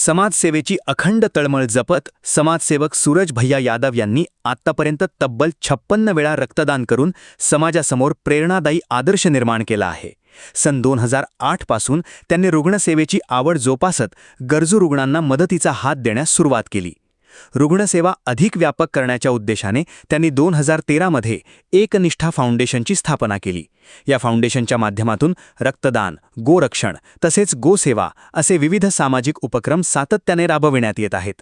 समाजसेवेची अखंड तळमळ जपत समाजसेवक सूरज भैया यादव यांनी आत्तापर्यंत तब्बल 56 वेळा रक्तदान करून समाजासमोर प्रेरणादायी आदर्श निर्माण केला आहे. सन 2008 पासून त्यांनी रुग्णसेवेची आवड जोपासत गरजू रुग्णांना मदतीचा हात देण्यास सुरुवात केली. रुग्णसेवा अधिक व्यापक करण्याच्या उद्देशाने त्यांनी 2013 मध्ये एकनिष्ठा फाउंडेशनची स्थापना केली. या फाउंडेशनच्या माध्यमातून रक्तदान, गोरक्षण तसेच गोसेवा असे विविध सामाजिक उपक्रम सातत्याने राबविण्यात येत आहेत.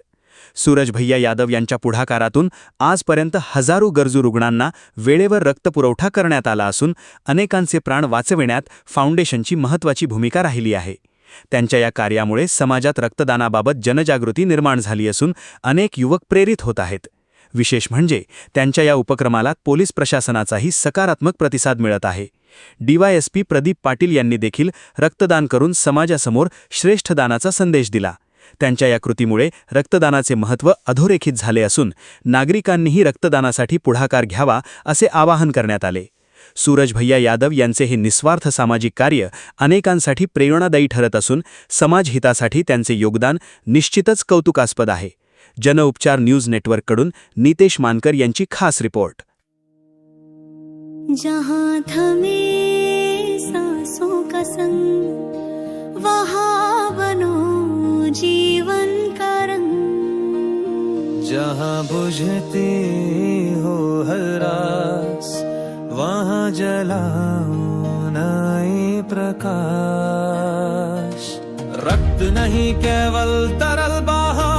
सूरज भैया यादव यांच्या पुढाकारातून आजपर्यंत हजारो गरजू रुग्णांना वेळेवर रक्तपुरवठा करण्यात आला असून अनेकांचे प्राण वाचविण्यात फाउंडेशनची महत्त्वाची भूमिका राहिली आहे. त्यांच्या या कार्यामुळे समाजात रक्तदानाबाबत जनजागृती निर्माण झाली असून अनेक युवक प्रेरित होत आहेत. विशेष म्हणजे त्यांच्या या उपक्रमाला पोलीस प्रशासनाचाही सकारात्मक प्रतिसाद मिळत आहे. DYSP प्रदीप पाटील यांनी देखील रक्तदान करून समाजासमोर श्रेष्ठ दानाचा संदेश दिला. त्यांच्या या कृतीमुळे रक्तदानाचे महत्त्व अधोरेखित झाले असून नागरिकांनीही रक्तदानासाठी पुढाकार घ्यावा असे आवाहन करण्यात आले. सूरज भैया यादव यांचे हे निस्वार्थ सामाजिक कार्य अनेकांसाठी प्रेरणादायी ठरत असून समाजहितासाठी त्यांचे योगदान निश्चितच कौतुकास्पद आहे. जनउपचार न्यूज नेटवर्ककडून नितेश मानकर यांची खास रिपोर्ट. जहाँ थमे सांसों का संग वहाँ बनो जीवन का रंग, जहाँ बुझते हो हर आस वहाँ जलाओ नए प्रकाश. रक्त नहीं केवल तरल बहा,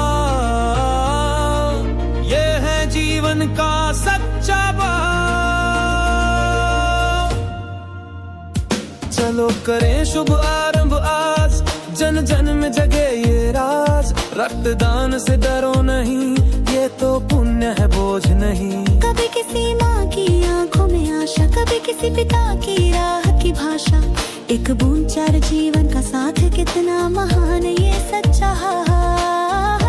ये है जीवन का सच्चा बहा. चलो करें शुभ आरंभ आज, जन जन में जगे ये राज. रक्तदान से डरो नहीं, ये तो पुण्य है बोझ नहीं. कभी किसी माँ की आंखों में आशा, कभी किसी पिता की राह की भाषा. एक बूंद चार जीवन का साथ, कितना महान ये सच्चा हार.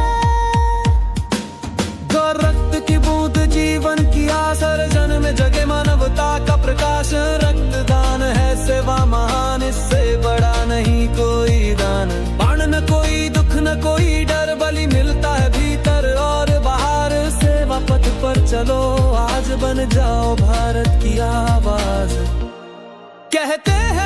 दो रक्त की बूंद जीवन की आसर, जन में जगे मानवता का प्रकाश. रक्तदान है सेवा महान, इससे बड़ा नहीं कोई दान. बाण न कोई दुख न कोई डर, बलि मिलता है भीतर और बाहर. सेवा पथ पर चलो आज, बन जाओ भारत की आवाज. कहते हैं